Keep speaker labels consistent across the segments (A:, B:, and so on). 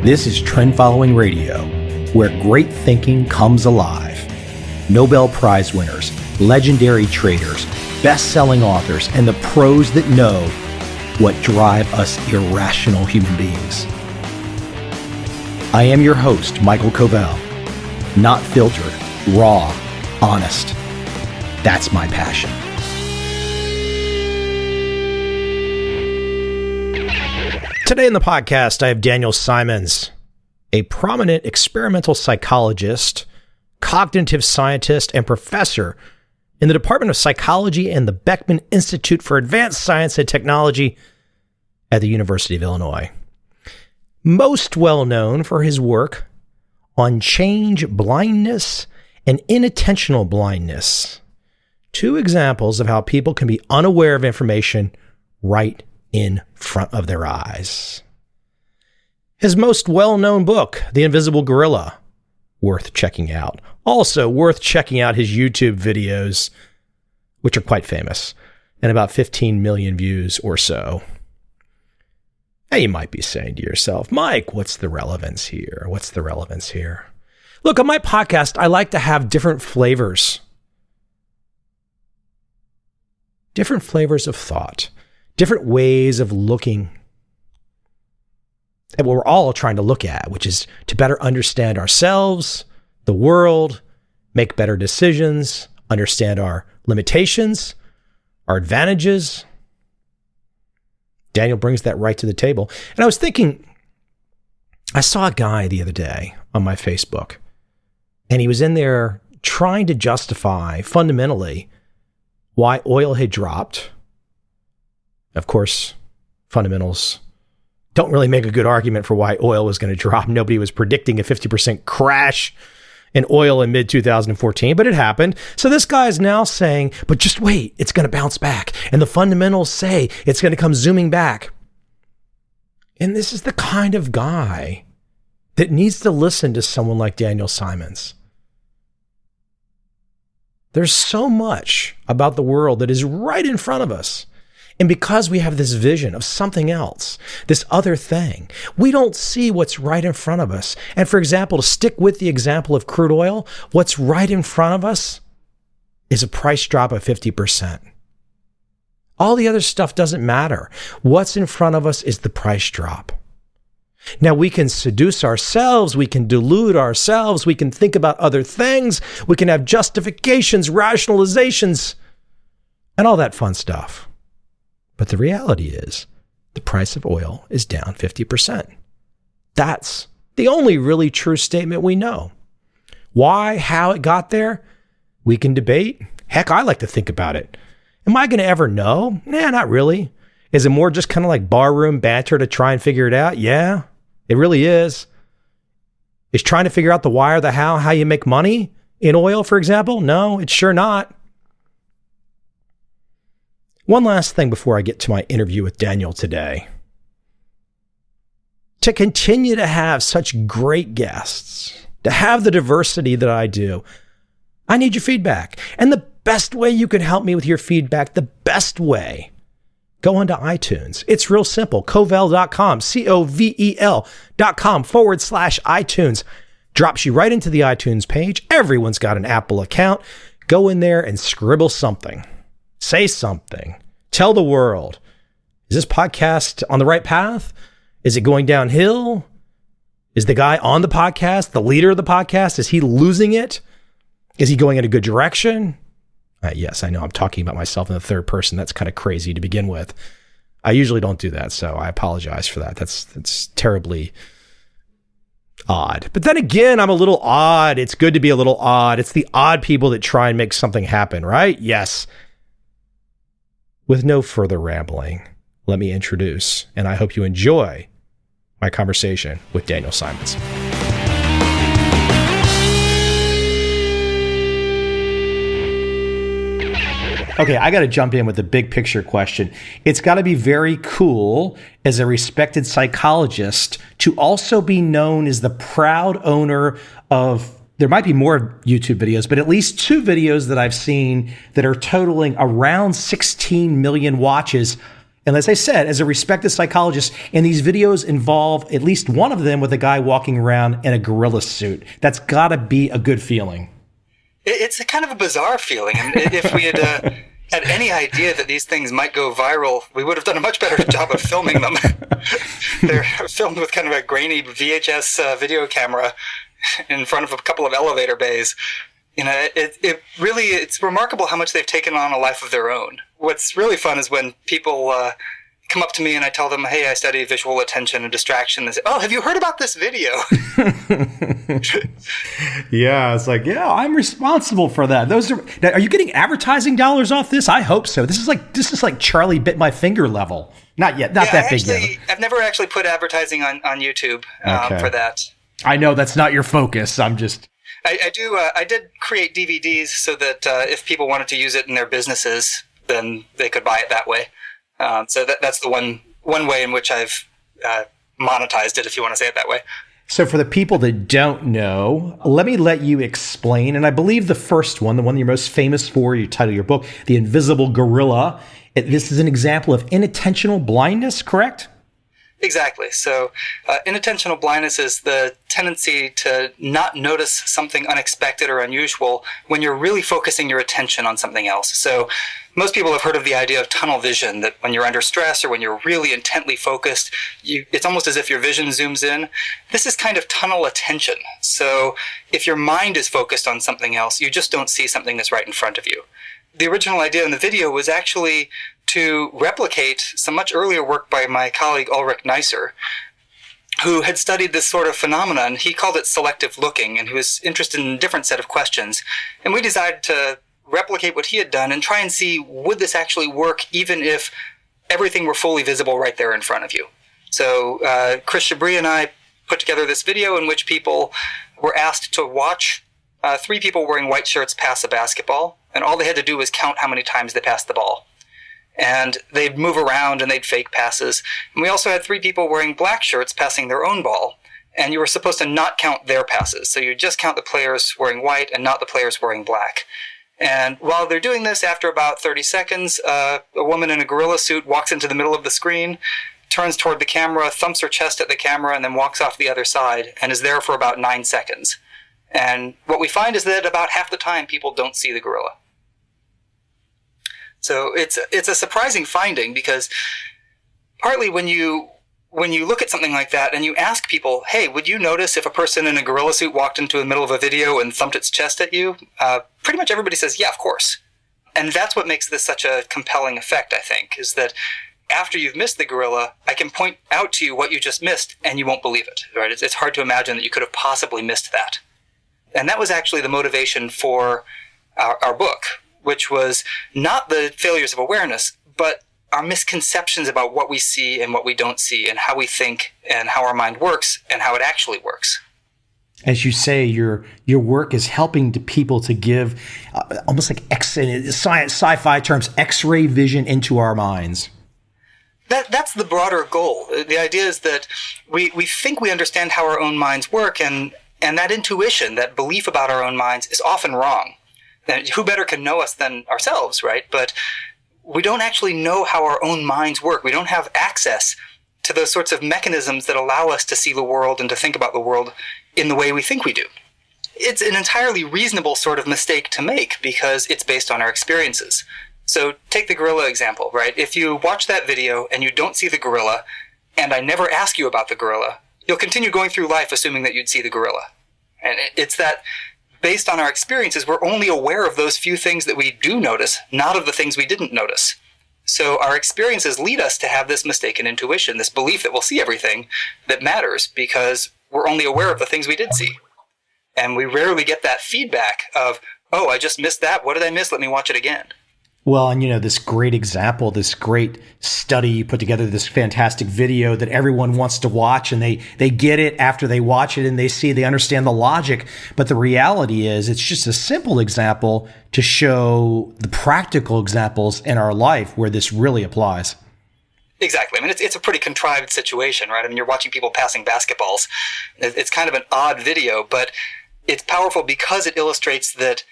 A: This is Trend Following Radio, where great thinking comes alive. Nobel Prize winners, legendary traders, best-selling authors, and the pros that know what drive us irrational human beings. I am your host, Michael Covel. Not filtered, raw, honest. That's my passion. Today in the podcast, I have Daniel Simons, a prominent experimental psychologist, cognitive scientist, and professor in the Department of Psychology and the Beckman Institute for Advanced Science and Technology at the University of Illinois. Most well known for his work on change blindness and inattentional blindness, two examples of how people can be unaware of information right in front of their eyes. His most well-known book, The Invisible Gorilla, worth checking out. Also worth checking out his YouTube videos, which are quite famous, and about 15 million views or so. Now you might be saying to yourself, Mike, what's the relevance here? What's the relevance here? Look, on my podcast, I like to have different flavors. Different flavors of thought. Different ways of looking at what we're all trying to look at, which is to better understand ourselves, the world, make better decisions, understand our limitations, our advantages. Daniel brings that right to the table. And I was thinking, I saw a guy the other day on my Facebook, and he was in there trying to justify fundamentally why oil had dropped. Of course, fundamentals don't really make a good argument for why oil was going to drop. Nobody was predicting a 50% crash in oil in mid-2014, but it happened. So this guy is now saying, but just wait, it's going to bounce back. And the fundamentals say it's going to come zooming back. And this is the kind of guy that needs to listen to someone like Daniel Simons. There's so much about the world that is right in front of us. And because we have this vision of something else, this other thing, we don't see what's right in front of us. And for example, to stick with the example of crude oil, what's right in front of us is a price drop of 50%. All the other stuff doesn't matter. What's in front of us is the price drop. Now, we can seduce ourselves, we can delude ourselves, we can think about other things, we can have justifications, rationalizations, and all that fun stuff. But the reality is, the price of oil is down 50%. That's the only really true statement we know. Why, how it got there, we can debate. Heck, I like to think about it. Am I going to ever know? Nah, not really. Is it more just kind of like barroom banter to try and figure it out? Yeah, it really is. Is trying to figure out the why or the how you make money in oil, for example? No, it's sure not. One last thing before I get to my interview with Daniel today. To continue to have such great guests, to have the diversity that I do, I need your feedback. And the best way you can help me with your feedback, the best way, go onto iTunes. It's real simple. Covel.com, Covel.com/iTunes. Drops you right into the iTunes page. Everyone's got an Apple account. Go in there and scribble something. Say something. Tell the world. Is this podcast on the right path? Is it going downhill? Is the guy on the podcast, the leader of the podcast, is he losing it? Is he going in a good direction? Yes, I know I'm talking about myself in the third person. That's kind of crazy to begin with. I usually don't do that, so I apologize for that. That's terribly odd. But then again, I'm a little odd. It's good to be a little odd. It's the odd people that try and make something happen, right? Yes. With no further rambling, let me introduce, and I hope you enjoy my conversation with Daniel Simons. Okay, I got to jump in with the big picture question. It's got to be very cool as a respected psychologist to also be known as the proud owner of, there might be more YouTube videos, but at least 2 videos that I've seen that are totaling around 16 million watches And as I said, as a respected psychologist, and these videos involve at least one of them with a guy walking around in a gorilla suit. That's got to be a good feeling.
B: It's a kind of a bizarre feeling. And if we had any idea that these things might go viral, we would have done a much better job of filming them. They're filmed with kind of a grainy VHS video camera in front of a couple of elevator bays. It's remarkable how much they've taken on a life of their own. What's really fun is when people come up to me and I tell them, hey, I study visual attention and distraction. They say, oh, have you heard about this video?
A: Yeah, it's like, yeah, I'm responsible for that. Are you getting advertising dollars off this? I hope so. This is like Charlie bit my finger level. Not yet, not that big yet.
B: I've never actually put advertising on YouTube for that.
A: I know that's not your focus. I'm just...
B: I did create DVDs so that if people wanted to use it in their businesses, then they could buy it that way. So that's the one way in which I've monetized it, if you want to say it that way.
A: So for the people that don't know, let you explain. And I believe the first one, the one you're most famous for, you title your book, The Invisible Gorilla. This is an example of inattentional blindness, correct?
B: Exactly. So inattentional blindness is the tendency to not notice something unexpected or unusual when you're really focusing your attention on something else. So most people have heard of the idea of tunnel vision, that when you're under stress or when you're really intently focused, it's almost as if your vision zooms in. This is kind of tunnel attention. So if your mind is focused on something else, you just don't see something that's right in front of you. The original idea in the video was actually to replicate some much earlier work by my colleague Ulrich Neisser, who had studied this sort of phenomenon. He called it selective looking, and he was interested in a different set of questions. And we decided to replicate what he had done and try and see, would this actually work even if everything were fully visible right there in front of you? So Chris Chabris and I put together this video in which people were asked to watch 3 people wearing white shirts pass a basketball, and all they had to do was count how many times they passed the ball. And they'd move around and they'd fake passes. And we also had 3 people wearing black shirts passing their own ball, and you were supposed to not count their passes. So you just count the players wearing white and not the players wearing black. And while they're doing this, after about 30 seconds, a woman in a gorilla suit walks into the middle of the screen, turns toward the camera, thumps her chest at the camera, and then walks off the other side, and is there for about 9 seconds. And what we find is that about half the time people don't see the gorilla. So it's a surprising finding, because partly when you look at something like that and you ask people, hey, would you notice if a person in a gorilla suit walked into the middle of a video and thumped its chest at you? Pretty much everybody says, yeah, of course. And that's what makes this such a compelling effect, I think, is that after you've missed the gorilla, I can point out to you what you just missed and you won't believe it, right? It's hard to imagine that you could have possibly missed that. And that was actually the motivation for our book, which was not the failures of awareness, but our misconceptions about what we see and what we don't see, and how we think and how our mind works and how it actually works.
A: As you say, your work is helping people to give almost like sci-fi terms, X-ray vision into our minds.
B: That's the broader goal. The idea is that we think we understand how our own minds work, and that intuition, that belief about our own minds, is often wrong. And who better can know us than ourselves, right? But we don't actually know how our own minds work. We don't have access to those sorts of mechanisms that allow us to see the world and to think about the world in the way we think we do. It's an entirely reasonable sort of mistake to make because it's based on our experiences. So take the gorilla example, right? If you watch that video and you don't see the gorilla, and I never ask you about the gorilla, you'll continue going through life assuming that you'd see the gorilla. And it's that based on our experiences, we're only aware of those few things that we do notice, not of the things we didn't notice. So our experiences lead us to have this mistaken intuition, this belief that we'll see everything that matters because we're only aware of the things we did see. And we rarely get that feedback of, oh, I just missed that. What did I miss? Let me watch it again.
A: Well, and this great example, this great study, you put together this fantastic video that everyone wants to watch, and they get it after they watch it and they understand the logic. But the reality is it's just a simple example to show the practical examples in our life where this really applies.
B: Exactly. I mean, it's a pretty contrived situation, right? I mean, you're watching people passing basketballs. It's kind of an odd video, but it's powerful because it illustrates that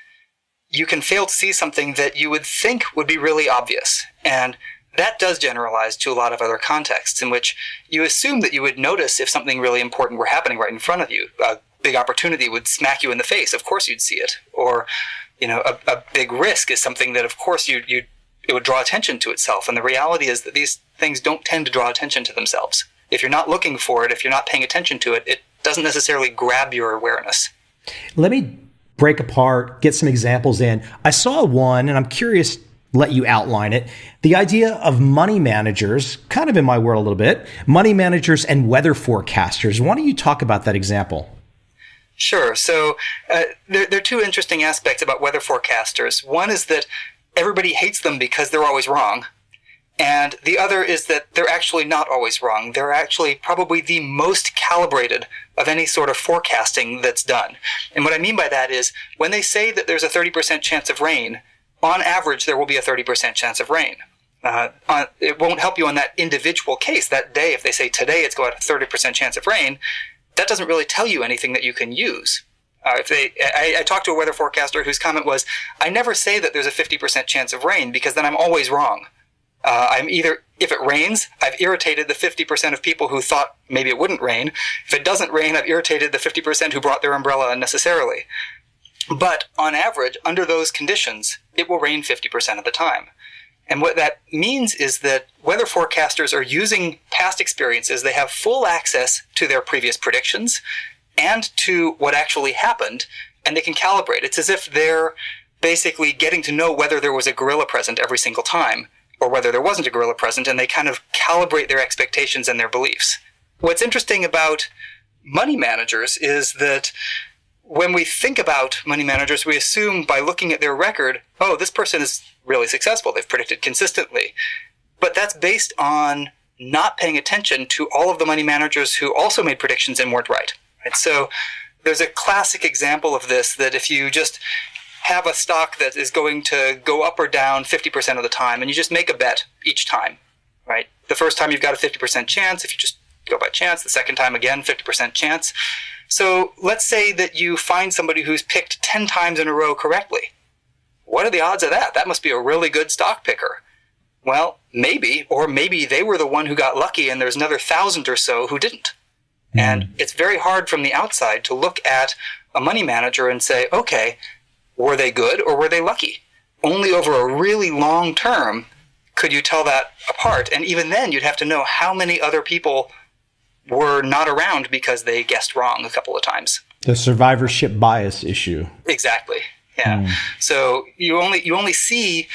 B: you can fail to see something that you would think would be really obvious. And that does generalize to a lot of other contexts in which you assume that you would notice if something really important were happening right in front of you. A big opportunity would smack you in the face. Of course you'd see it. Or, a big risk is something that, of course, it would draw attention to itself. And the reality is that these things don't tend to draw attention to themselves. If you're not looking for it, if you're not paying attention to it, it doesn't necessarily grab your awareness.
A: Let me break apart, get some examples in. I saw one, and I'm curious, let you outline it. The idea of money managers, kind of in my world a little bit, money managers and weather forecasters. Why don't you talk about that example?
B: Sure. So there are two interesting aspects about weather forecasters. One is that everybody hates them because they're always wrong. And the other is that they're actually not always wrong. They're actually probably the most calibrated of any sort of forecasting that's done. And what I mean by that is when they say that there's a 30% chance of rain, on average, there will be a 30% chance of rain. It won't help you on that individual case that day. If they say today it's got a 30% chance of rain, that doesn't really tell you anything that you can use. I talked to a weather forecaster whose comment was, I never say that there's a 50% chance of rain because then I'm always wrong. If it rains, I've irritated the 50% of people who thought maybe it wouldn't rain. If it doesn't rain, I've irritated the 50% who brought their umbrella unnecessarily. But on average, under those conditions, it will rain 50% of the time. And what that means is that weather forecasters are using past experiences. They have full access to their previous predictions and to what actually happened, and they can calibrate. It's as if they're basically getting to know whether there was a gorilla present every single time, or whether there wasn't a gorilla present, and they kind of calibrate their expectations and their beliefs. What's interesting about money managers is that when we think about money managers, we assume by looking at their record, oh, this person is really successful. They've predicted consistently. But that's based on not paying attention to all of the money managers who also made predictions and weren't right. So there's a classic example of this, that if you just have a stock that is going to go up or down 50% of the time, and you just make a bet each time, right? The first time you've got a 50% chance. If you just go by chance, the second time again, 50% chance. So let's say that you find somebody who's picked 10 times in a row correctly. What are the odds of that? That must be a really good stock picker. Well, maybe, or maybe they were the one who got lucky and there's another 1,000 or so who didn't. And it's very hard from the outside to look at a money manager and say, okay, were they good or were they lucky? Only over a really long term could you tell that apart. And even then, you'd have to know how many other people were not around because they guessed wrong a couple of times.
A: The survivorship bias issue.
B: Exactly. Yeah. So you only see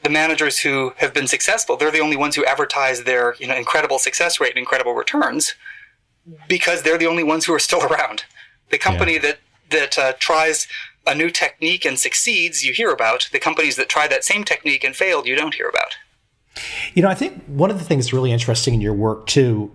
B: the managers who have been successful. They're the only ones who advertise their incredible success rate and incredible returns because they're the only ones who are still around. The company that tries a new technique and succeeds, you hear about. The companies that try that same technique and failed, you don't hear about.
A: I think one of the things that's really interesting in your work too,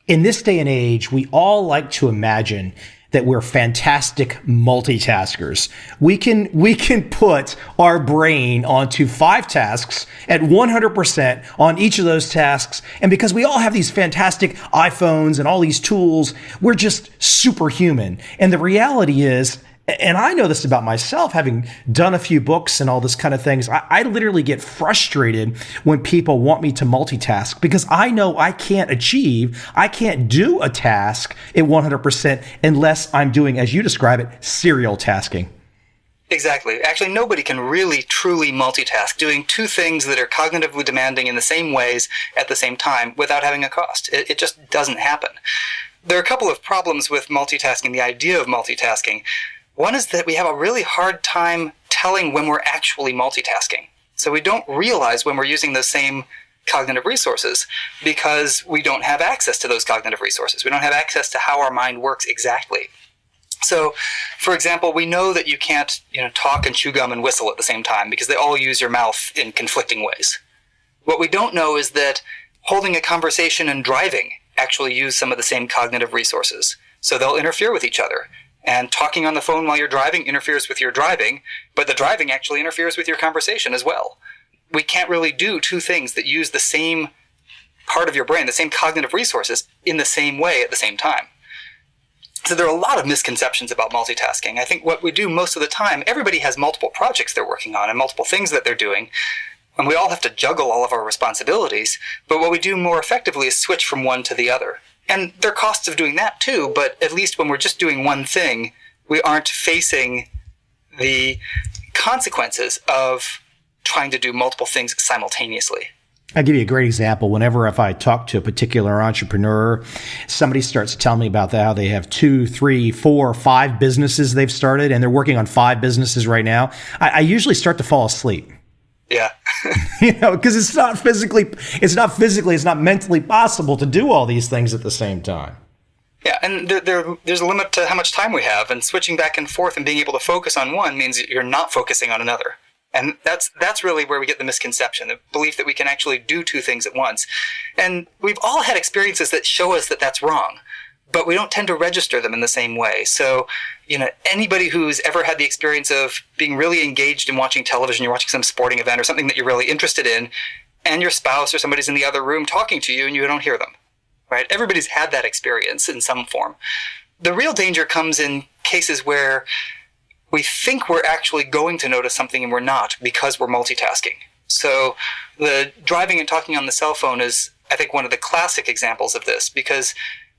A: in this day and age, we all like to imagine that we're fantastic multitaskers. We can put our brain onto 5 tasks at 100% on each of those tasks. And because we all have these fantastic iPhones and all these tools, we're just superhuman. And the reality is, and I know this about myself, having done a few books and all this kind of things, I literally get frustrated when people want me to multitask because I know I can't do a task at 100% unless I'm doing, as you describe it, serial tasking.
B: Exactly. Actually, nobody can really, truly multitask, doing 2 things that are cognitively demanding in the same ways at the same time without having a cost. It just doesn't happen. There are a couple of problems with multitasking, the idea of multitasking. One is that we have a really hard time telling when we're actually multitasking. So we don't realize when we're using those same cognitive resources because we don't have access to those cognitive resources. We don't have access to how our mind works exactly. So, for example, we know that you can't talk and chew gum and whistle at the same time because they all use your mouth in conflicting ways. What we don't know is that holding a conversation and driving actually use some of the same cognitive resources. So they'll interfere with each other. And talking on the phone while you're driving interferes with your driving, but the driving actually interferes with your conversation as well. We can't really do 2 things that use the same part of your brain, the same cognitive resources, in the same way at the same time. So there are a lot of misconceptions about multitasking. I think what we do most of the time, everybody has multiple projects they're working on and multiple things that they're doing. And we all have to juggle all of our responsibilities, but what we do more effectively is switch from one to the other. And there are costs of doing that too, but at least when we're just doing one thing, we aren't facing the consequences of trying to do multiple things simultaneously.
A: I'll give you a great example. Whenever if I talk to a particular entrepreneur, somebody starts telling me about how they have 2, 3, 4, 5 businesses they've started, and they're working on 5 businesses right now, I usually start to fall asleep.
B: Yeah.
A: Because it's not mentally possible to do all these things at the same time.
B: Yeah, and there's a limit to how much time we have, and switching back and forth and being able to focus on one means you're not focusing on another. And that's really where we get the misconception, the belief that we can actually do 2 things at once. And we've all had experiences that show us that that's wrong, but we don't tend to register them in the same way. So, anybody who's ever had the experience of being really engaged in watching television, you're watching some sporting event or something that you're really interested in, and your spouse or somebody's in the other room talking to you and you don't hear them, right? Everybody's had that experience in some form. The real danger comes in cases where we think we're actually going to notice something and we're not because we're multitasking. So the driving and talking on the cell phone is, I think, one of the classic examples of this, because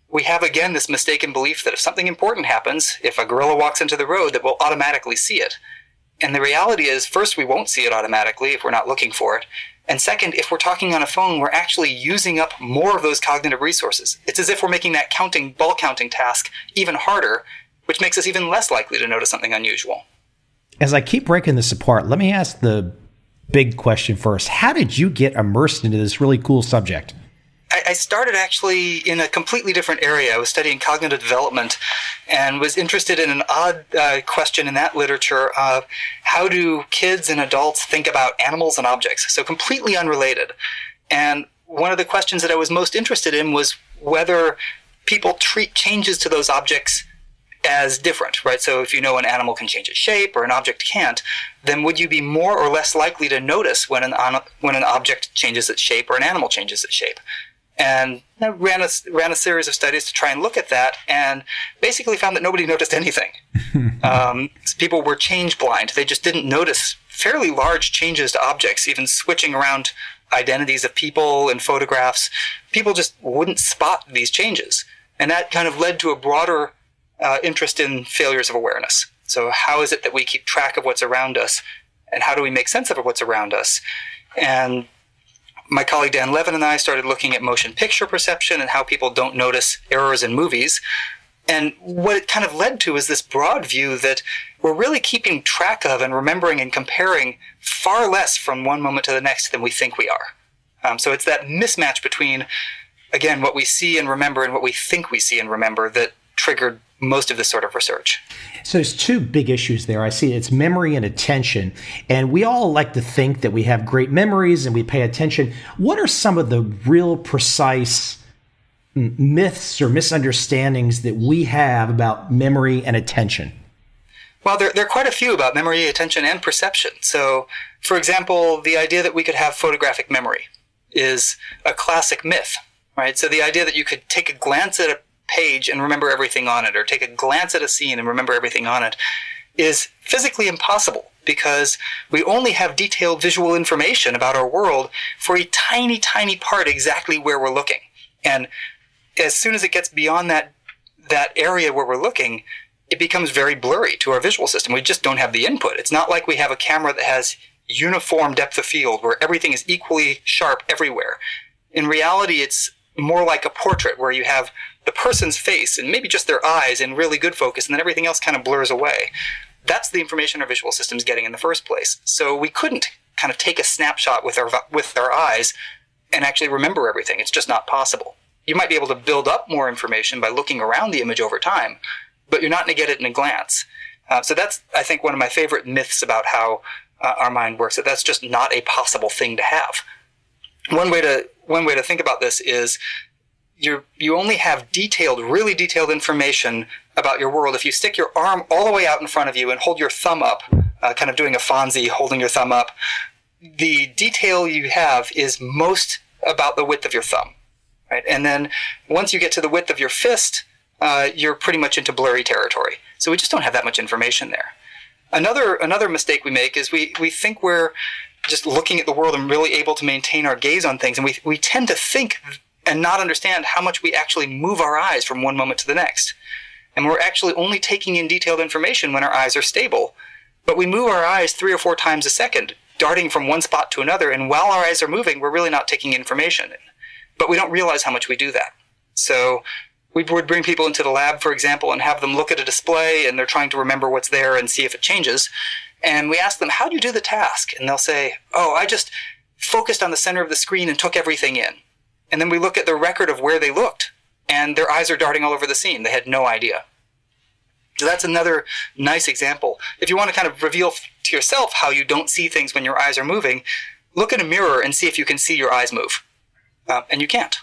B: we have, again, this mistaken belief that if something important happens, if a gorilla walks into the road, that we'll automatically see it. And the reality is, first, we won't see it automatically if we're not looking for it. And second, if we're talking on a phone, we're actually using up more of those cognitive resources. It's as if we're making that ball counting task even harder, which makes us even less likely to notice something unusual.
A: As I keep breaking this apart, let me ask the big question first. How did you get immersed into this really cool subject?
B: I started actually in a completely different area. I was studying cognitive development and was interested in an odd question in that literature of how do kids and adults think about animals and objects, so completely unrelated. And one of the questions that I was most interested in was whether people treat changes to those objects as different, right? So if you know an animal can change its shape or an object can't, then would you be more or less likely to notice when an object changes its shape or an animal changes its shape? And I ran a series of studies to try and look at that, and basically found that nobody noticed anything. People were change blind. They just didn't notice fairly large changes to objects, even switching around identities of people and photographs. People just wouldn't spot these changes. And that kind of led to a broader interest in failures of awareness. So how is it that we keep track of what's around us, and how do we make sense of what's around us? And my colleague Dan Levin and I started looking at motion picture perception and how people don't notice errors in movies. And what it kind of led to is this broad view that we're really keeping track of and remembering and comparing far less from one moment to the next than we think we are. So it's that mismatch between, again, what we see and remember and what we think we see and remember that triggered most of this sort of research.
A: So there's 2 big issues there. I see it's memory and attention. And we all like to think that we have great memories and we pay attention. What are some of the real precise myths or misunderstandings that we have about memory and attention?
B: Well, there are quite a few about memory, attention, and perception. So, for example, the idea that we could have photographic memory is a classic myth, right? So the idea that you could take a glance at a page and remember everything on it, or take a glance at a scene and remember everything on it, is physically impossible, because we only have detailed visual information about our world for a tiny, tiny part exactly where we're looking. And as soon as it gets beyond that area where we're looking, it becomes very blurry to our visual system. We just don't have the input. It's not like we have a camera that has uniform depth of field where everything is equally sharp everywhere. In reality, it's more like a portrait where you have the person's face and maybe just their eyes in really good focus, and then everything else kind of blurs away. That's the information our visual system's getting in the first place. So we couldn't kind of take a snapshot with our eyes and actually remember everything. It's just not possible. You might be able to build up more information by looking around the image over time, but you're not going to get it in a glance. So that's, I think, one of my favorite myths about how our mind works, that that's just not a possible thing to have. One way to think about this is you only have really detailed information about your world if you stick your arm all the way out in front of you and hold your thumb up, kind of doing a Fonzie, holding your thumb up. The detail you have is most about the width of your thumb, right? And then once you get to the width of your fist, you're pretty much into blurry territory. So we just don't have that much information there. Another mistake we make is we think we're just looking at the world and really able to maintain our gaze on things. And we tend to think and not understand how much we actually move our eyes from one moment to the next. And we're actually only taking in detailed information when our eyes are stable. But we move our eyes 3 or 4 times a second, darting from one spot to another. And while our eyes are moving, we're really not taking information. But we don't realize how much we do that. So we would bring people into the lab, for example, and have them look at a display, and they're trying to remember what's there and see if it changes. And we ask them, how do you do the task? And they'll say, oh, I just focused on the center of the screen and took everything in. And then we look at the record of where they looked, and their eyes are darting all over the scene. They had no idea. So that's another nice example. If you want to kind of reveal to yourself how you don't see things when your eyes are moving, look in a mirror and see if you can see your eyes move. And you can't.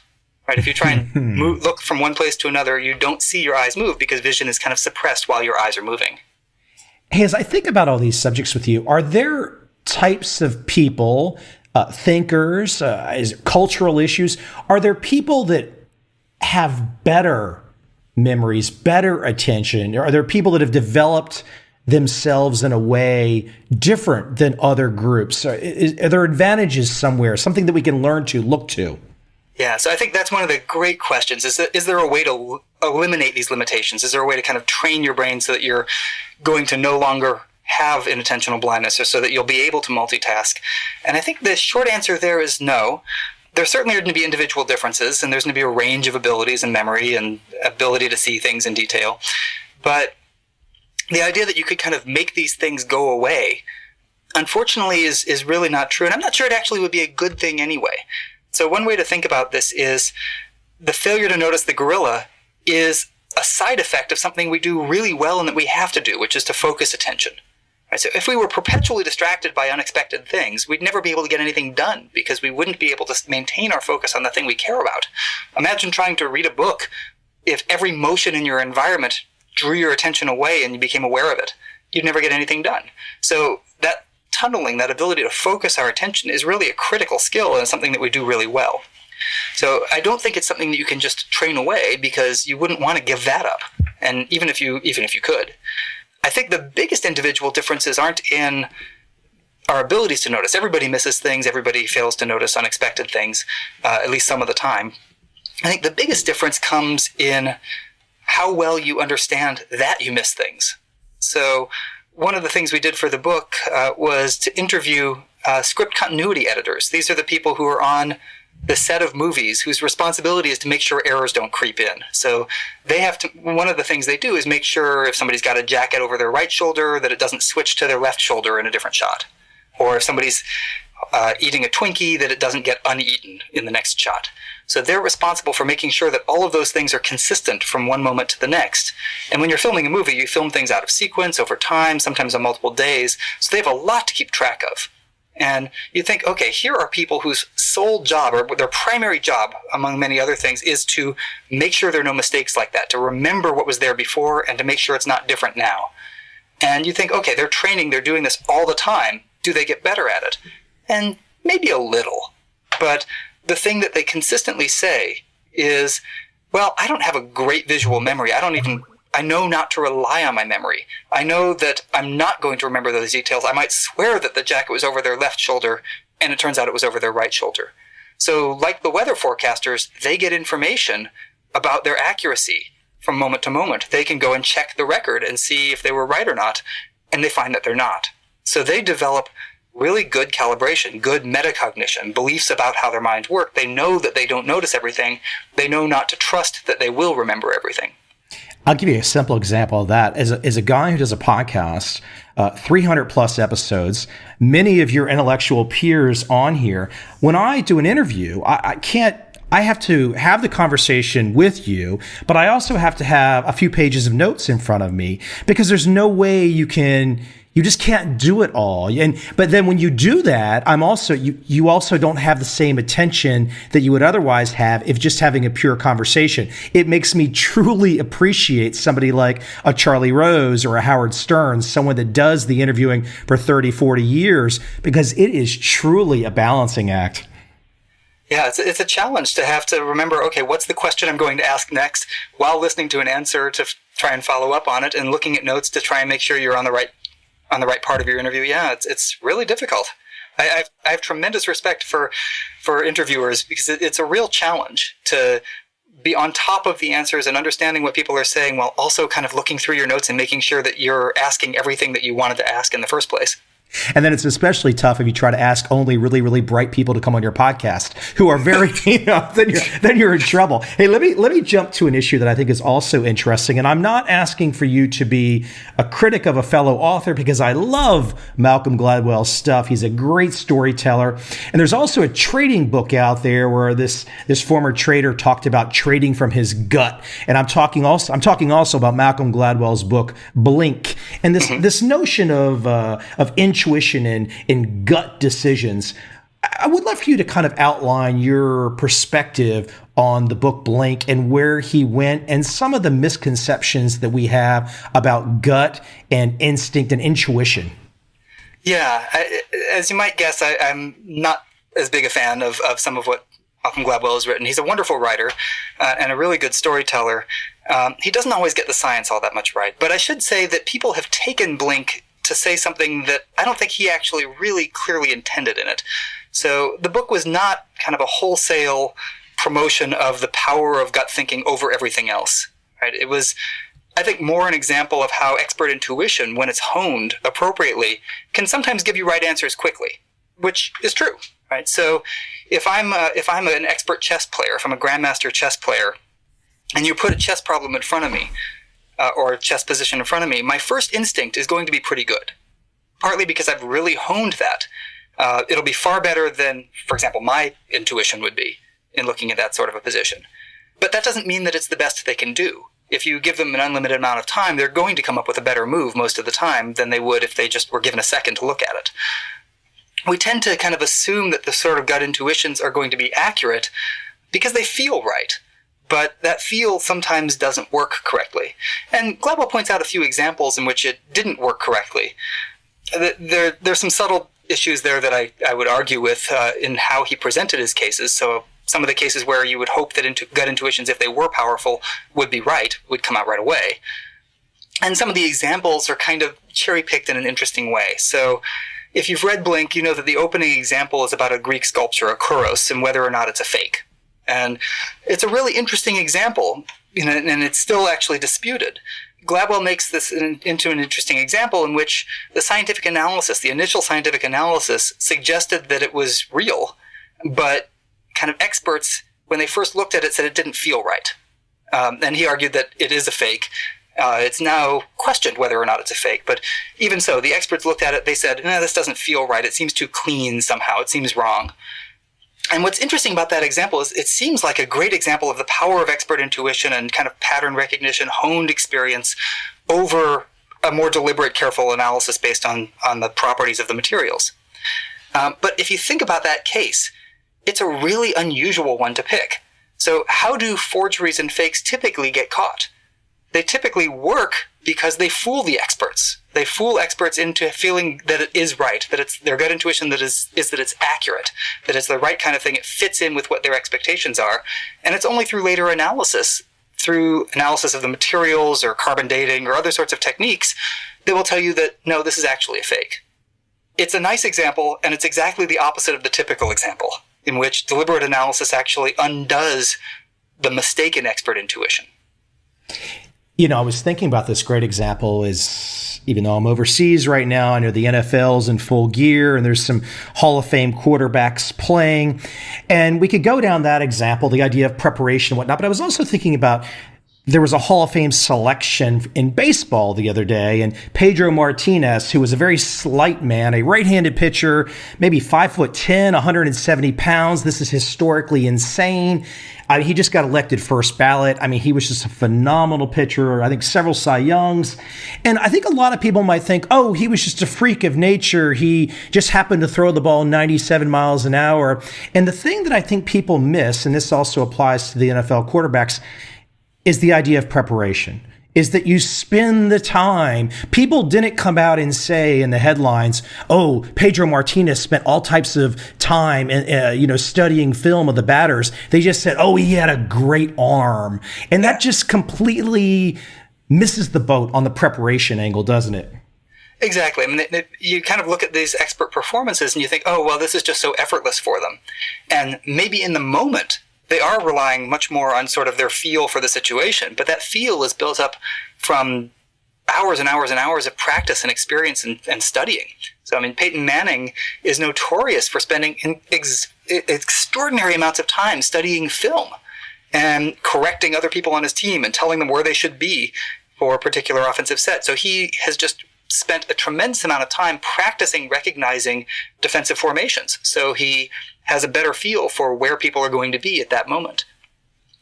B: Right? If you try and look from one place to another, you don't see your eyes move because vision is kind of suppressed while your eyes are moving.
A: Hey, as I think about all these subjects with you, are there types of people, thinkers, cultural issues? Are there people that have better memories, better attention? Are there people that have developed themselves in a way different than other groups? Are there advantages somewhere, something that we can learn to, look to?
B: Yeah, so I think that's one of the great questions. Is there a way to eliminate these limitations? Is there a way to kind of train your brain so that you're going to no longer have inattentional blindness, or so that you'll be able to multitask? And I think the short answer there is no. There certainly are going to be individual differences, and there's going to be a range of abilities and memory and ability to see things in detail. But the idea that you could kind of make these things go away, unfortunately, is really not true. And I'm not sure it actually would be a good thing anyway. So one way to think about this is the failure to notice the gorilla is a side effect of something we do really well and that we have to do, which is to focus attention. Right? So if we were perpetually distracted by unexpected things, we'd never be able to get anything done because we wouldn't be able to maintain our focus on the thing we care about. Imagine trying to read a book if every motion in your environment drew your attention away and you became aware of it. You'd never get anything done. So that tunneling, that ability to focus our attention, is really a critical skill and something that we do really well. So I don't think it's something that you can just train away, because you wouldn't want to give that up. And even if you could. I think the biggest individual differences aren't in our abilities to notice. Everybody misses things. Everybody fails to notice unexpected things, at least some of the time. I think the biggest difference comes in how well you understand that you miss things. So one of the things we did for the book was to interview script continuity editors. These are the people who are on the set of movies whose responsibility is to make sure errors don't creep in. So they have to, one of the things they do is make sure if somebody's got a jacket over their right shoulder that it doesn't switch to their left shoulder in a different shot. Or if somebody's eating a Twinkie, that it doesn't get uneaten in the next shot. So they're responsible for making sure that all of those things are consistent from one moment to the next. And when you're filming a movie, you film things out of sequence over time, sometimes on multiple days. So they have a lot to keep track of. And you think, okay, here are people whose sole job, or their primary job, among many other things, is to make sure there are no mistakes like that, to remember what was there before and to make sure it's not different now. And you think, okay, they're training, they're doing this all the time. Do they get better at it? And maybe a little. But the thing that they consistently say is, well, I don't have a great visual memory. I know not to rely on my memory. I know that I'm not going to remember those details. I might swear that the jacket was over their left shoulder, and it turns out it was over their right shoulder. So like the weather forecasters, they get information about their accuracy from moment to moment. They can go and check the record and see if they were right or not, and they find that they're not. So they develop really good calibration, good metacognition, beliefs about how their minds work. They know that they don't notice everything. They know not to trust that they will remember everything.
A: I'll give you a simple example of that. As a guy who does a podcast, 300 plus episodes, many of your intellectual peers on here, when I do an interview, I have to have the conversation with you, but I also have to have a few pages of notes in front of me, because there's no way you just can't do it all. But then when you do that, you also don't have the same attention that you would otherwise have if just having a pure conversation. It makes me truly appreciate somebody like a Charlie Rose or a Howard Stern, someone that does the interviewing for 30, 40 years, because it is truly a balancing act.
B: Yeah, it's a challenge to have to remember, okay, what's the question I'm going to ask next, while listening to an answer to try and follow up on it, and looking at notes to try and make sure you're on the right part of your interview. Yeah, it's really difficult. I have tremendous respect for interviewers, because it's a real challenge to be on top of the answers and understanding what people are saying, while also kind of looking through your notes and making sure that you're asking everything that you wanted to ask in the first place.
A: And then it's especially tough if you try to ask only really, really bright people to come on your podcast who are very, then you're in trouble. Hey, let me jump to an issue that I think is also interesting. And I'm not asking for you to be a critic of a fellow author, because I love Malcolm Gladwell's stuff. He's a great storyteller. And there's also a trading book out there where this former trader talked about trading from his gut. And I'm talking also about Malcolm Gladwell's book, Blink. And this notion of intuition and gut decisions. I would love for you to kind of outline your perspective on the book Blink and where he went, and some of the misconceptions that we have about gut and instinct and intuition.
B: Yeah, as you might guess, I'm not as big a fan of some of what Malcolm Gladwell has written. He's a wonderful writer and a really good storyteller. He doesn't always get the science all that much right, but I should say that people have taken Blink to say something that I don't think he actually really clearly intended in it. So the book was not kind of a wholesale promotion of the power of gut thinking over everything else, right? It was, I think, more an example of how expert intuition, when it's honed appropriately, can sometimes give you right answers quickly, which is true, right? So if I'm an expert chess player, if I'm a grandmaster chess player, and you put a chess problem in front of me, or a chess position in front of me, my first instinct is going to be pretty good, partly because I've really honed that. It'll be far better than, for example, my intuition would be in looking at that sort of a position. But that doesn't mean that it's the best they can do. If you give them an unlimited amount of time, they're going to come up with a better move most of the time than they would if they just were given a second to look at it. We tend to kind of assume that the sort of gut intuitions are going to be accurate because they feel right. But that feel sometimes doesn't work correctly. And Gladwell points out a few examples in which it didn't work correctly. There's some subtle issues there that I would argue with in how he presented his cases. So some of the cases where you would hope that gut intuitions, if they were powerful, would be right, would come out right away. And some of the examples are kind of cherry-picked in an interesting way. So if you've read Blink, you know that the opening example is about a Greek sculpture, a kouros, and whether or not it's a fake. And it's a really interesting example, and it's still actually disputed. Gladwell makes this into an interesting example in which the scientific analysis, the initial scientific analysis, suggested that it was real, but kind of experts, when they first looked at it, said it didn't feel right. And he argued that it is a fake. It's now questioned whether or not it's a fake, but even so, the experts looked at it, they said, no, this doesn't feel right. It seems too clean somehow. It seems wrong. And what's interesting about that example is it seems like a great example of the power of expert intuition and kind of pattern recognition, honed experience over a more deliberate, careful analysis based on the properties of the materials. But if you think about that case, it's a really unusual one to pick. So how do forgeries and fakes typically get caught? They typically work because they fool the experts. They fool experts into feeling that it is right, that it's their gut intuition that is that it's accurate, that it's the right kind of thing. It fits in with what their expectations are. And it's only through later analysis, through analysis of the materials or carbon dating or other sorts of techniques, they will tell you that, no, this is actually a fake. It's a nice example, and it's exactly the opposite of the typical example, in which deliberate analysis actually undoes the mistaken expert intuition.
A: You know, I was thinking about this great example is, even though I'm overseas right now, I know the NFL's in full gear and there's some Hall of Fame quarterbacks playing. And we could go down that example, the idea of preparation and whatnot. But I was also thinking about, there was a Hall of Fame selection in baseball the other day, and Pedro Martinez, who was a very slight man, a right-handed pitcher, maybe 5'10", 170 pounds. This is historically insane. He just got elected first ballot. I mean, he was just a phenomenal pitcher. I think several Cy Youngs. And I think a lot of people might think, oh, he was just a freak of nature. He just happened to throw the ball 97 miles an hour. And the thing that I think people miss, and this also applies to the NFL quarterbacks, is the idea of preparation, is that you spend the time. People didn't come out and say in the headlines, oh, Pedro Martinez spent all types of time studying film of the batters. They just said, oh, he had a great arm. And that just completely misses the boat on the preparation angle, doesn't it?
B: Exactly. I mean, you kind of look at these expert performances and you think, oh, well, this is just so effortless for them. And maybe in the moment, they are relying much more on sort of their feel for the situation. But that feel is built up from hours and hours and hours of practice and experience and studying. So, I mean, Peyton Manning is notorious for spending extraordinary amounts of time studying film and correcting other people on his team and telling them where they should be for a particular offensive set. So he has just spent a tremendous amount of time practicing recognizing defensive formations. So he has a better feel for where people are going to be at that moment.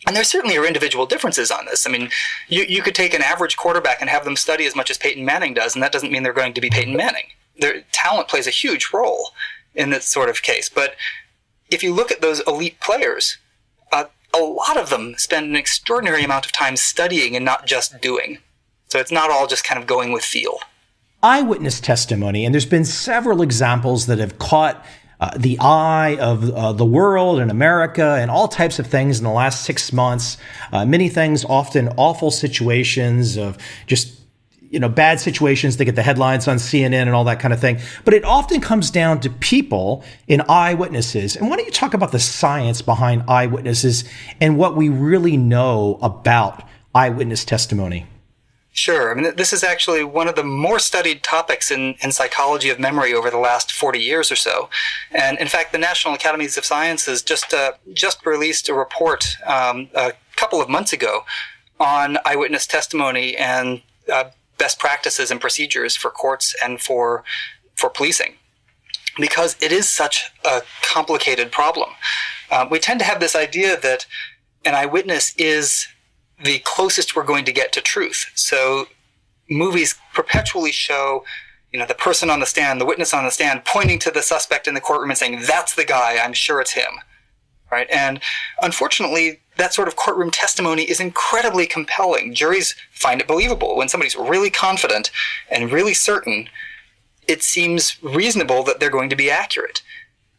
B: And there certainly are individual differences on this. I mean, you could take an average quarterback and have them study as much as Peyton Manning does, and that doesn't mean they're going to be Peyton Manning. Their talent plays a huge role in this sort of case. But if you look at those elite players, a lot of them spend an extraordinary amount of time studying and not just doing. So it's not all just kind of going with feel.
A: Eyewitness testimony, and there's been several examples that have caught the eye of the world and America and all types of things in the last 6 months. Many things, often awful situations of just bad situations that get the headlines on CNN and all that kind of thing. But it often comes down to people in eyewitnesses. And why don't you talk about the science behind eyewitnesses and what we really know about eyewitness testimony?
B: Sure. I mean, this is actually one of the more studied topics in psychology of memory over the last 40 years or so. And in fact, the National Academies of Sciences just released a report a couple of months ago on eyewitness testimony and best practices and procedures for courts and for policing, because it is such a complicated problem. We tend to have this idea that an eyewitness is the closest we're going to get to truth. So movies perpetually show, the person on the stand, the witness on the stand, pointing to the suspect in the courtroom and saying, "That's the guy, I'm sure it's him." Right? And unfortunately, that sort of courtroom testimony is incredibly compelling. Juries find it believable. When somebody's really confident and really certain, it seems reasonable that they're going to be accurate.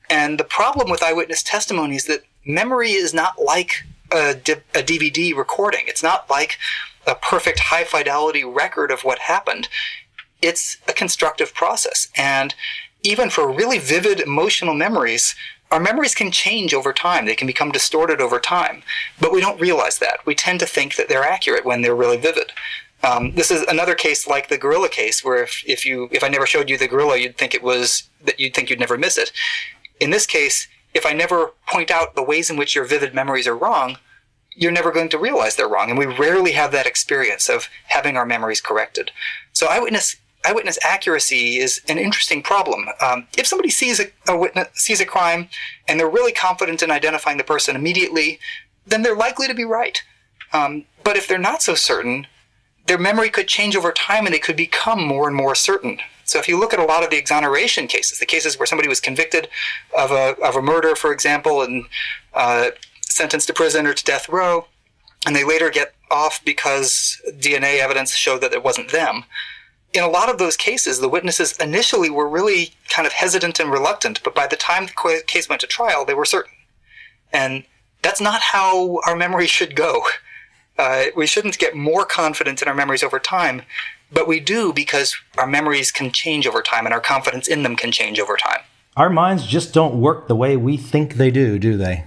B: And the problem with eyewitness testimony is that memory is not like a DVD recording. It's not like a perfect high fidelity record of what happened. It's a constructive process. And even for really vivid emotional memories, our memories can change over time. They can become distorted over time. But we don't realize that. We tend to think that they're accurate when they're really vivid. This is another case like the gorilla case, where if I never showed you the gorilla, you'd think you'd never miss it. In this case, if I never point out the ways in which your vivid memories are wrong, you're never going to realize they're wrong. And we rarely have that experience of having our memories corrected. So eyewitness accuracy is an interesting problem. If somebody sees a crime and they're really confident in identifying the person immediately, then they're likely to be right. But if they're not so certain, their memory could change over time and they could become more and more certain. So if you look at a lot of the exoneration cases, the cases where somebody was convicted of a murder, for example, and sentenced to prison or to death row, and they later get off because DNA evidence showed that it wasn't them. In a lot of those cases, the witnesses initially were really kind of hesitant and reluctant, but by the time the case went to trial, they were certain. And that's not how our memory should go. We shouldn't get more confident in our memories over time, but we do because our memories can change over time and our confidence in them can change over time.
A: Our minds just don't work the way we think they do they?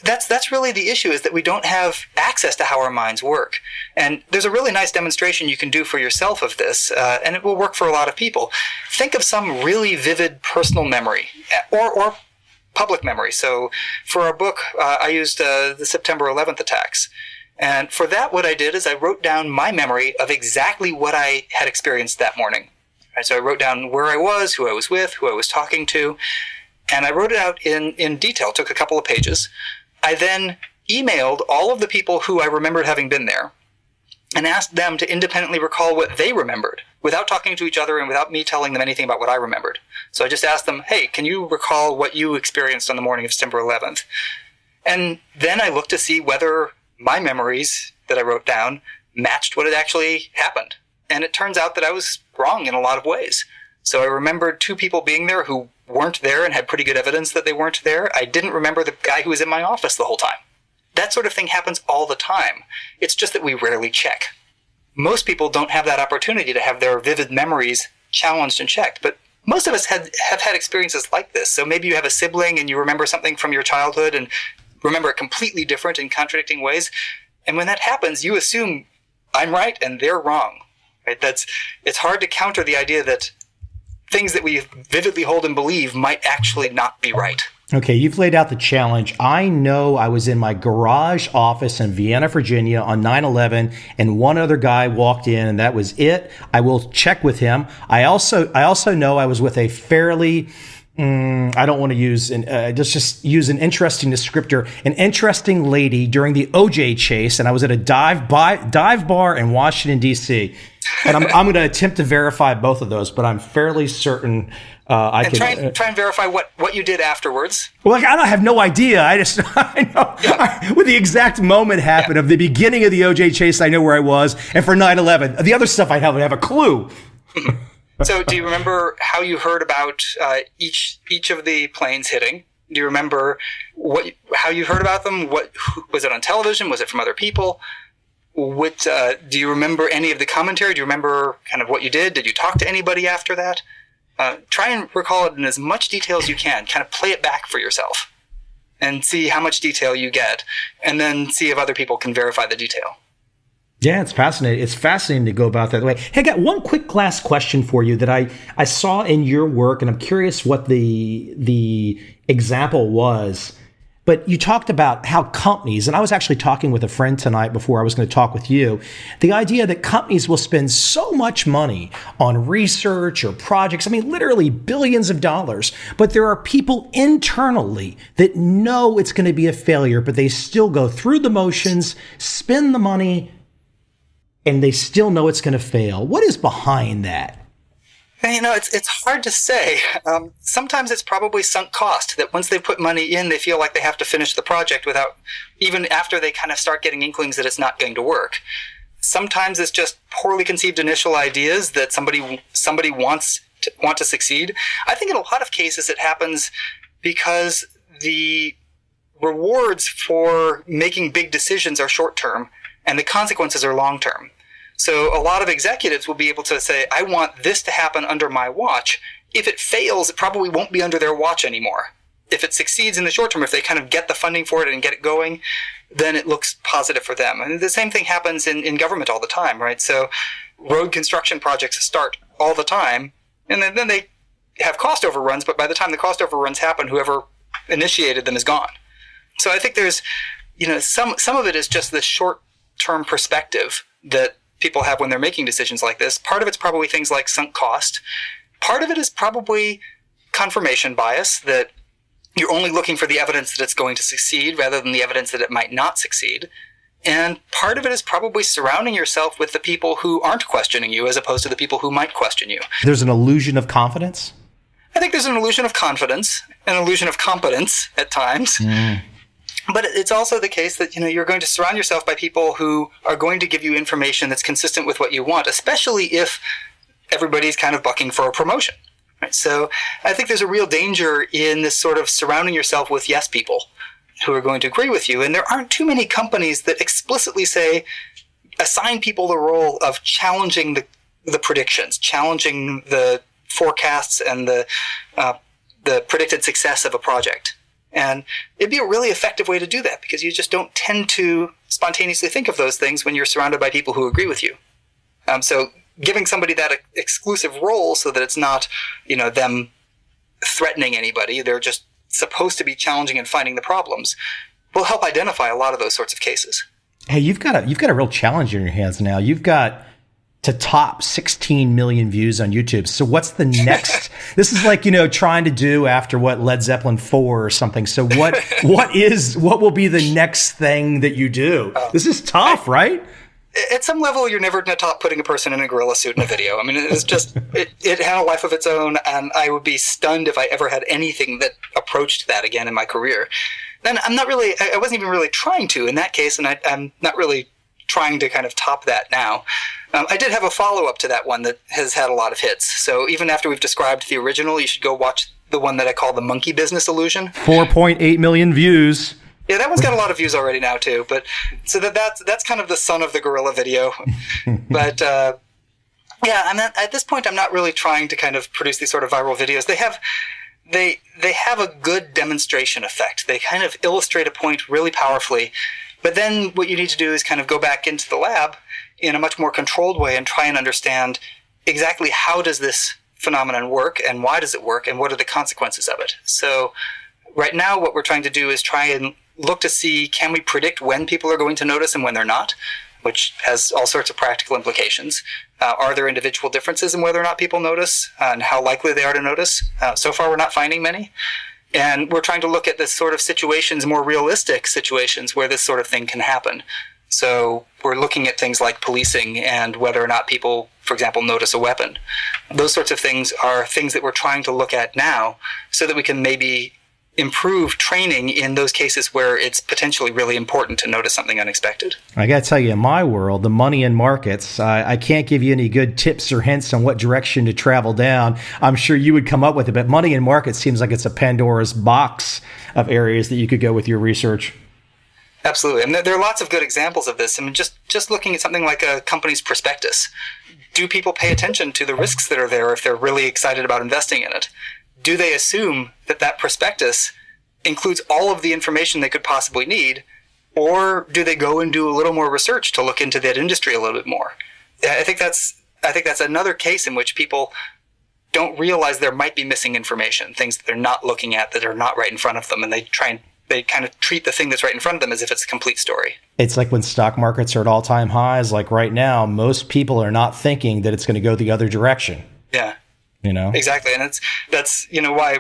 B: That's really the issue, is that we don't have access to how our minds work. And there's a really nice demonstration you can do for yourself of this, and it will work for a lot of people. Think of some really vivid personal memory or public memory. So for our book, I used the September 11th attacks. And for that, what I did is I wrote down my memory of exactly what I had experienced that morning. Right, so I wrote down where I was, who I was with, who I was talking to, and I wrote it out in detail. It took a couple of pages. I then emailed all of the people who I remembered having been there and asked them to independently recall what they remembered without talking to each other and without me telling them anything about what I remembered. So I just asked them, "Hey, can you recall what you experienced on the morning of September 11th? And then I looked to see whether my memories that I wrote down matched what had actually happened. And it turns out that I was wrong in a lot of ways. So I remembered 2 people being there who weren't there and had pretty good evidence that they weren't there. I didn't remember the guy who was in my office the whole time. That sort of thing happens all the time. It's just that we rarely check. Most people don't have that opportunity to have their vivid memories challenged and checked. But most of us have had experiences like this. So maybe you have a sibling and you remember something from your childhood and remember it completely different in contradicting ways. And when that happens, you assume I'm right and they're wrong. Right? It's hard to counter the idea that things that we vividly hold and believe might actually not be right.
A: Okay, you've laid out the challenge. I know I was in my garage office in Vienna, Virginia on 9/11, and one other guy walked in, and that was it. I will check with him. I also know I was with a fairly, I don't want to use, just use an interesting descriptor, an interesting lady during the OJ chase, and I was at a dive bar in Washington, D.C., and I'm going to attempt to verify both of those, but I'm fairly certain I can
B: try and verify what you did afterwards.
A: Well, I have no idea. I know when the exact moment happened of the beginning of the OJ chase, I know where I was, and for 9/11, the other stuff I have a clue.
B: So, do you remember how you heard about each of the planes hitting? Do you remember how you heard about them? Was it on television? Was it from other people? Do you remember any of the commentary? Do you remember kind of what you did? Did you talk to anybody after that? Try and recall it in as much detail as you can. Kind of play it back for yourself and see how much detail you get, and then see if other people can verify the detail.
A: Yeah, it's fascinating. It's fascinating to go about that way. Hey, I got one quick last question for you that I saw in your work, and I'm curious what the example was. But you talked about how companies, and I was actually talking with a friend tonight before I was going to talk with you, the idea that companies will spend so much money on research or projects, I mean, literally billions of dollars, but there are people internally that know it's going to be a failure, but they still go through the motions, spend the money, and they still know it's going to fail. What is behind that?
B: It's hard to say. Sometimes it's probably sunk cost, that once they put money in, they feel like they have to finish the project even after they kind of start getting inklings that it's not going to work. Sometimes it's just poorly conceived initial ideas that somebody wants to succeed. I think in a lot of cases it happens because the rewards for making big decisions are short-term and the consequences are long-term. So a lot of executives will be able to say, I want this to happen under my watch. If it fails, it probably won't be under their watch anymore. If it succeeds in the short term, if they kind of get the funding for it and get it going, then it looks positive for them. And the same thing happens in government all the time, right? So road construction projects start all the time, and then they have cost overruns, but by the time the cost overruns happen, whoever initiated them is gone. So I think there's, some of it is just the short-term perspective that people have when they're making decisions like this. Part of it's probably things like sunk cost. Part of it is probably confirmation bias, that you're only looking for the evidence that it's going to succeed rather than the evidence that it might not succeed. And part of it is probably surrounding yourself with the people who aren't questioning you as opposed to the people who might question you.
A: There's an illusion of confidence?
B: I think there's an illusion of confidence, an illusion of competence at times. But it's also the case that, you're going to surround yourself by people who are going to give you information that's consistent with what you want, especially if everybody's kind of bucking for a promotion. Right? So I think there's a real danger in this sort of surrounding yourself with yes people who are going to agree with you. And there aren't too many companies that explicitly assign people the role of challenging the predictions, challenging the forecasts and the predicted success of a project. And it'd be a really effective way to do that, because you just don't tend to spontaneously think of those things when you're surrounded by people who agree with you. So giving somebody that exclusive role so that it's not, them threatening anybody, they're just supposed to be challenging and finding the problems, will help identify a lot of those sorts of cases.
A: Hey, you've got a real challenge in your hands now. You've got to top 16 million views on YouTube. So what's the next? This is like, trying to do after what Led Zeppelin 4 or something. So what will be the next thing that you do? This is tough, right?
B: At some level, you're never going to top putting a person in a gorilla suit in a video. I mean, it's just, it had a life of its own, and I would be stunned if I ever had anything that approached that again in my career. Then I wasn't even really trying to in that case, and I'm not really trying to kind of top that now. I did have a follow-up to that one that has had a lot of hits. So even after we've described the original, you should go watch the one that I call the Monkey Business Illusion.
A: 4.8 million views.
B: Yeah, that one's got a lot of views already now too. But so that's kind of the son of the gorilla video. But Yeah, at this point, I'm not really trying to kind of produce these sort of viral videos. They have a good demonstration effect. They kind of illustrate a point really powerfully. But then what you need to do is kind of go back into the lab in a much more controlled way and try and understand exactly how does this phenomenon work and why does it work and what are the consequences of it. So right now what we're trying to do is try and look to see, can we predict when people are going to notice and when they're not, which has all sorts of practical implications. Are there individual differences in whether or not people notice and how likely they are to notice? So far, we're not finding many. And we're trying to look at this sort of situations, more realistic situations where this sort of thing can happen. So we're looking at things like policing and whether or not people, for example, notice a weapon. Those sorts of things are things that we're trying to look at now so that we can maybe improve training in those cases where it's potentially really important to notice something unexpected.
A: I got to tell you, in my world, the money and markets, I can't give you any good tips or hints on what direction to travel down. I'm sure you would come up with it, but money and markets seems like it's a Pandora's box of areas that you could go with your research.
B: Absolutely. And there are lots of good examples of this. I mean, just looking at something like a company's prospectus. Do people pay attention to the risks that are there if they're really excited about investing in it? Do they assume that that prospectus includes all of the information they could possibly need, or do they go and do a little more research to look into that industry a little bit more? I think that's another case in which people don't realize there might be missing information, things that they're not looking at that are not right in front of them, and they kind of treat the thing that's right in front of them as if it's a complete story.
A: It's like when stock markets are at all-time highs, like right now, most people are not thinking that it's going to go the other direction.
B: Yeah.
A: You know?
B: Exactly. And that's why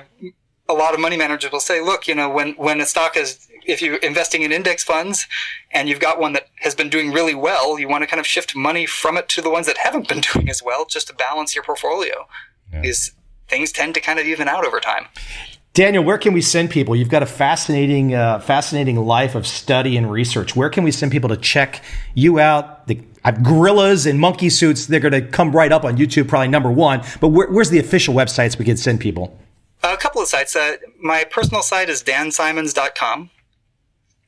B: a lot of money managers will say, look, when a stock is, if you're investing in index funds and you've got one that has been doing really well, you want to kind of shift money from it to the ones that haven't been doing as well, just to balance your portfolio. Yeah. These things tend to kind of even out over time.
A: Daniel, where can we send people? You've got a fascinating life of study and research. Where can we send people to check you out? Gorillas in monkey suits, they're going to come right up on YouTube, probably number one. But where's the official websites we can send people?
B: A couple of sites. My personal site is dansimons.com.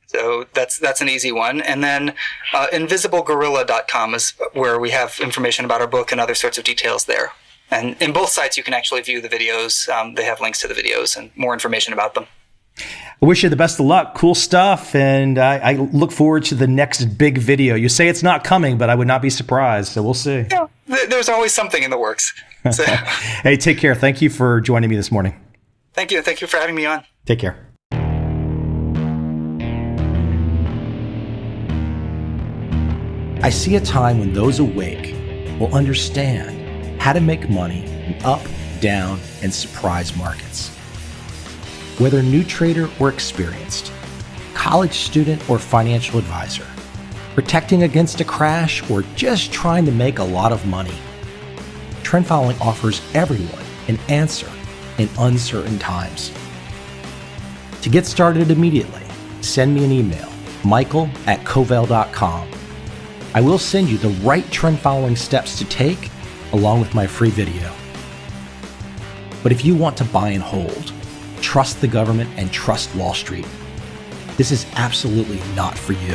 B: So that's an easy one. And then invisiblegorilla.com is where we have information about our book and other sorts of details there. And in both sites, you can actually view the videos. They have links to the videos and more information about them.
A: I wish you the best of luck. Cool stuff. And I look forward to the next big video. You say it's not coming, but I would not be surprised. So we'll see.
B: Yeah, there's always something in the works. So.
A: Hey, take care. Thank you for joining me this morning.
B: Thank you. Thank you for having me on.
A: Take care. I see a time when those awake will understand how to make money in up, down, and surprise markets. Whether new trader or experienced, college student or financial advisor, protecting against a crash or just trying to make a lot of money, trend following offers everyone an answer in uncertain times. To get started immediately, send me an email, michael@covel.com. I will send you the right trend following steps to take along with my free video. But if you want to buy and hold, trust the government and trust Wall Street, this is absolutely not for you.